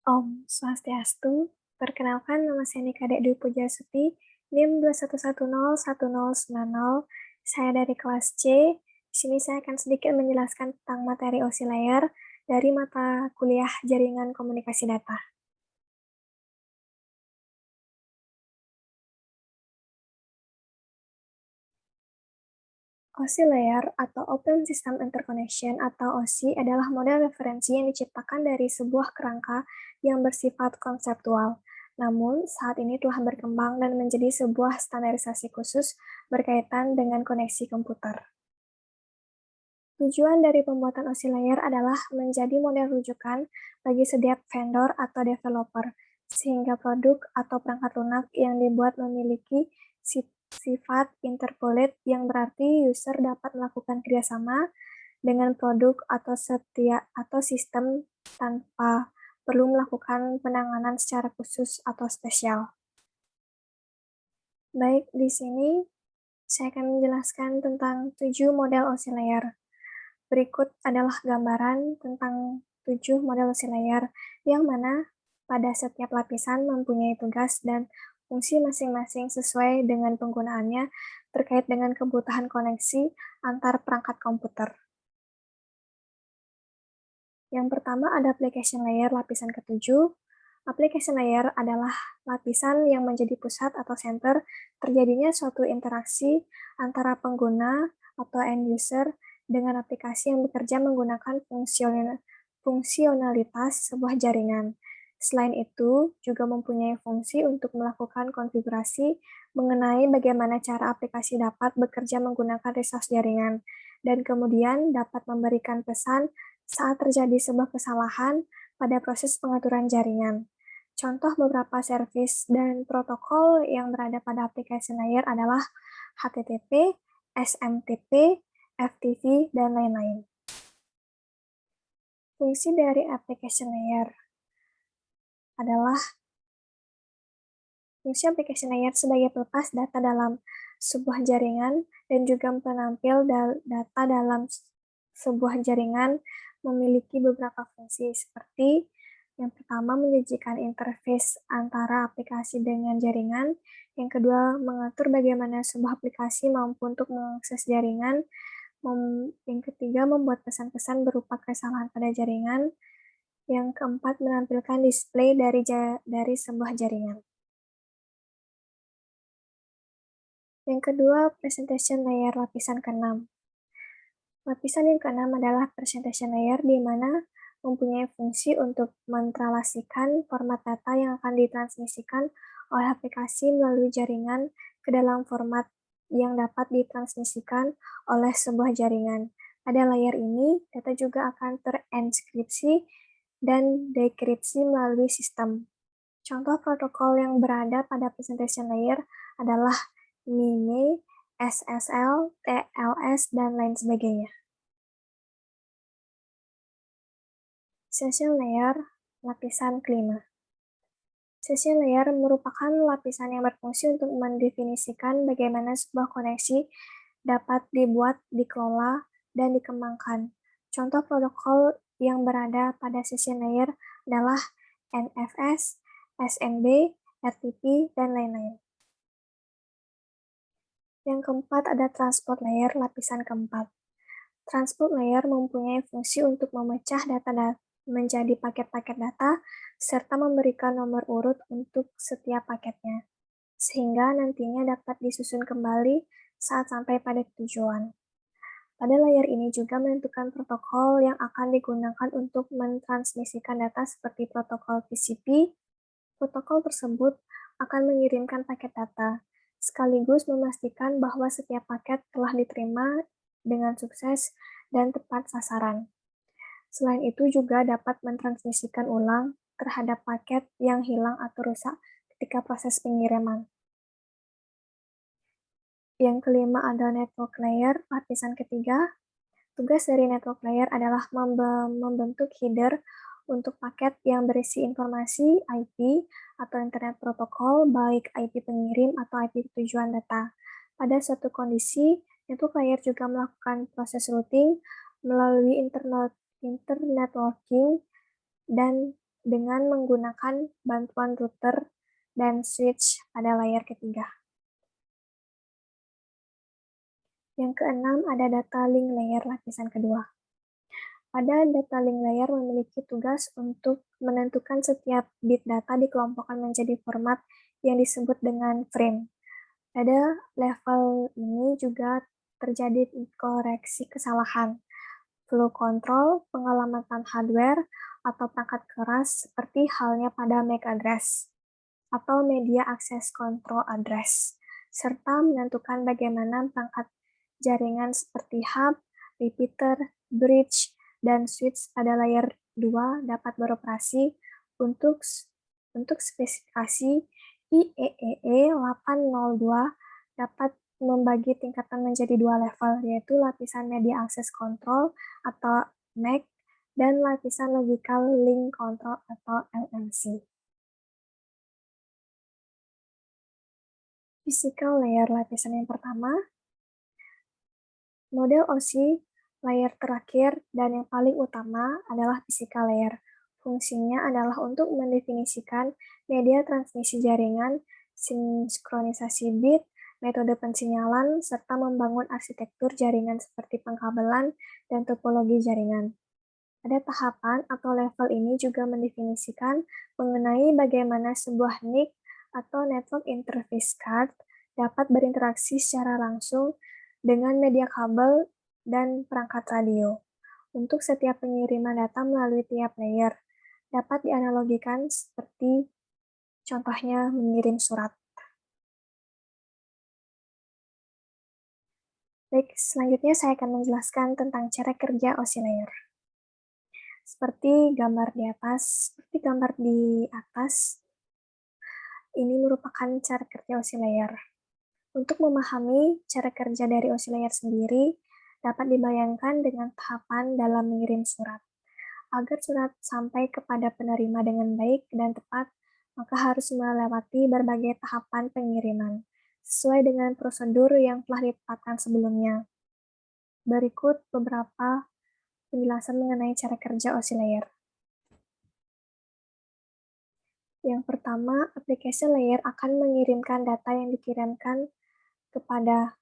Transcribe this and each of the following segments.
Om Swastiastu, perkenalkan nama saya Nika Dwi Pujastuti, NIM 211011090. Saya dari kelas C. Di sini saya akan sedikit menjelaskan tentang materi OSI Layer dari mata kuliah Jaringan Komunikasi Data. OSI Layer atau Open System Interconnection atau OSI adalah model referensi yang diciptakan dari sebuah kerangka yang bersifat konseptual. Namun, saat ini telah berkembang dan menjadi sebuah standarisasi khusus berkaitan dengan koneksi komputer. Tujuan dari pembuatan OSI Layer adalah menjadi model rujukan bagi setiap vendor atau developer, sehingga produk atau perangkat lunak yang dibuat memiliki sifat interpolate yang berarti user dapat melakukan kerjasama dengan produk atau sistem tanpa perlu melakukan penanganan secara khusus atau spesial. Baik, di sini saya akan menjelaskan tentang 7 model OSI Layer. Berikut adalah gambaran tentang 7 model OSI Layer, yang mana pada setiap lapisan mempunyai tugas dan fungsi masing-masing sesuai dengan penggunaannya terkait dengan kebutuhan koneksi antar perangkat komputer. Yang pertama ada application layer lapisan ketujuh. Application layer adalah lapisan yang menjadi pusat atau center terjadinya suatu interaksi antara pengguna atau end user dengan aplikasi yang bekerja menggunakan fungsionalitas sebuah jaringan. Selain itu, juga mempunyai fungsi untuk melakukan konfigurasi mengenai bagaimana cara aplikasi dapat bekerja menggunakan resource jaringan, dan kemudian dapat memberikan pesan saat terjadi sebuah kesalahan pada proses pengaturan jaringan. Contoh beberapa service dan protokol yang berada pada application layer adalah HTTP, SMTP, FTP, dan lain-lain. Fungsi dari application layer adalah fungsi application layer sebagai pelepas data dalam sebuah jaringan dan juga penampil data dalam sebuah jaringan memiliki beberapa fungsi seperti yang pertama menyajikan interface antara aplikasi dengan jaringan, yang kedua mengatur bagaimana sebuah aplikasi mampu untuk mengakses jaringan, yang ketiga membuat pesan-pesan berupa kesalahan pada jaringan, yang keempat menampilkan display dari sebuah jaringan. Yang kedua, presentation layer lapisan ke-6. Lapisan yang ke-6 adalah presentation layer di mana mempunyai fungsi untuk mentransmisikan format data yang akan ditransmisikan oleh aplikasi melalui jaringan ke dalam format yang dapat ditransmisikan oleh sebuah jaringan. Pada layer ini, data juga akan terenkripsi dan dekripsi melalui sistem. Contoh protokol yang berada pada presentation layer adalah MIME, SSL, TLS, dan lain sebagainya. Session layer lapisan kelima. Session layer merupakan lapisan yang berfungsi untuk mendefinisikan bagaimana sebuah koneksi dapat dibuat, dikelola, dan dikembangkan. Contoh protokol yang berada pada session layer adalah NFS, SNB, RTP, dan lain-lain. Yang keempat ada transport layer lapisan keempat. Transport layer mempunyai fungsi untuk memecah data menjadi paket-paket data serta memberikan nomor urut untuk setiap paketnya, sehingga nantinya dapat disusun kembali saat sampai pada tujuan. Pada layer ini juga menentukan protokol yang akan digunakan untuk mentransmisikan data seperti protokol TCP. Protokol tersebut akan mengirimkan paket data, sekaligus memastikan bahwa setiap paket telah diterima dengan sukses dan tepat sasaran. Selain itu juga dapat mentransmisikan ulang terhadap paket yang hilang atau rusak ketika proses pengiriman. Yang kelima ada network layer, lapisan ketiga. Tugas dari network layer adalah membentuk header untuk paket yang berisi informasi IP atau internet protokol, baik IP pengirim atau IP tujuan data. Pada suatu kondisi, network layer juga melakukan proses routing melalui internet networking dan dengan menggunakan bantuan router dan switch pada layer ketiga. Yang keenam ada data link layer lapisan kedua. Pada data link layer memiliki tugas untuk menentukan setiap bit data dikelompokkan menjadi format yang disebut dengan frame. Pada level ini juga terjadi koreksi kesalahan, flow control, pengelamatan hardware, atau perangkat keras seperti halnya pada MAC address atau Media Access Control Address, serta menentukan bagaimana perangkat jaringan seperti hub, repeater, bridge, dan switch pada layer 2 dapat beroperasi untuk spesifikasi IEEE 802 dapat membagi tingkatan menjadi dua level, yaitu lapisan Media Access Control atau MAC dan lapisan Logical Link Control atau LLC. Physical layer lapisan yang pertama, model OSI layer terakhir dan yang paling utama adalah physical layer. Fungsinya adalah untuk mendefinisikan media transmisi jaringan, sinkronisasi bit, metode pensinyalan, serta membangun arsitektur jaringan seperti pengkabelan dan topologi jaringan. Pada tahapan atau level ini juga mendefinisikan mengenai bagaimana sebuah NIC atau Network Interface Card dapat berinteraksi secara langsung dengan media kabel dan perangkat radio. Untuk setiap pengiriman data melalui tiap layer, dapat dianalogikan seperti contohnya mengirim surat. Baik, selanjutnya saya akan menjelaskan tentang cara kerja OSI layer. Seperti gambar di atas, ini merupakan cara kerja OSI layer. Untuk memahami cara kerja dari OSI layer sendiri, dapat dibayangkan dengan tahapan dalam mengirim surat. Agar surat sampai kepada penerima dengan baik dan tepat, maka harus melewati berbagai tahapan pengiriman, sesuai dengan prosedur yang telah ditetapkan sebelumnya. Berikut beberapa penjelasan mengenai cara kerja OSI layer. Yang pertama, application layer akan mengirimkan data yang dikirimkan kepada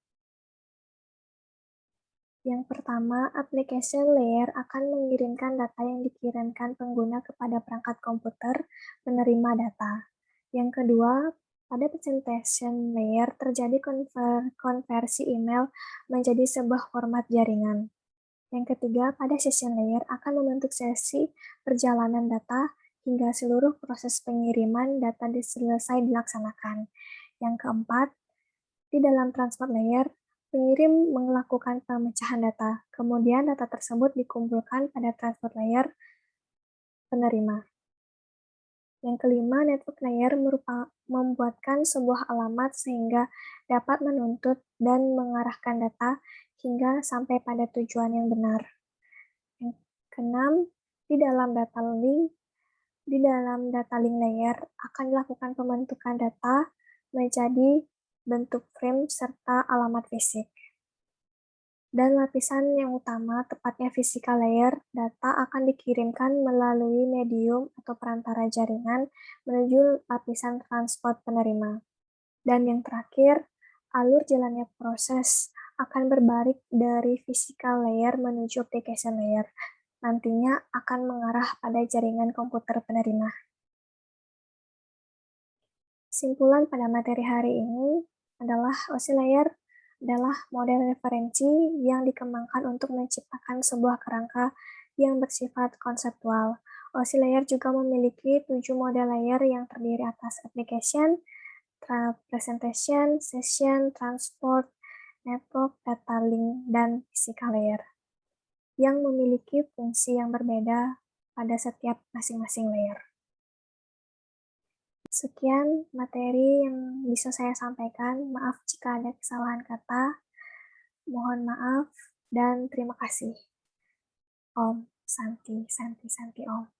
application layer akan mengirimkan data yang dikirimkan pengguna kepada perangkat komputer penerima data. Yang kedua, pada presentation layer terjadi konversi email menjadi sebuah format jaringan. Yang ketiga, pada session layer akan membentuk sesi perjalanan data hingga seluruh proses pengiriman data selesai dilaksanakan. Yang keempat, di dalam transport layer, pengirim melakukan pemecahan data, kemudian data tersebut dikumpulkan pada transport layer penerima. Yang kelima, network layer membuatkan sebuah alamat sehingga dapat menuntut dan mengarahkan data hingga sampai pada tujuan yang benar. Yang keenam, di dalam data link layer akan dilakukan pembentukan data menjadi bentuk frame serta alamat fisik. Dan lapisan yang utama, tepatnya physical layer, data akan dikirimkan melalui medium atau perantara jaringan menuju lapisan transport penerima. Dan yang terakhir, alur jalannya proses akan berbalik dari physical layer menuju application layer. Nantinya akan mengarah pada jaringan komputer penerima. Kesimpulan pada materi hari ini adalah OSI layer adalah model referensi yang dikembangkan untuk menciptakan sebuah kerangka yang bersifat konseptual. OSI layer juga memiliki 7 model layer yang terdiri atas application, presentation, session, transport, network, data link, dan physical layer yang memiliki fungsi yang berbeda pada setiap masing-masing layer. Sekian materi yang bisa saya sampaikan. Maaf jika ada kesalahan kata. Mohon maaf dan terima kasih. Om Santi Santi Santi Om.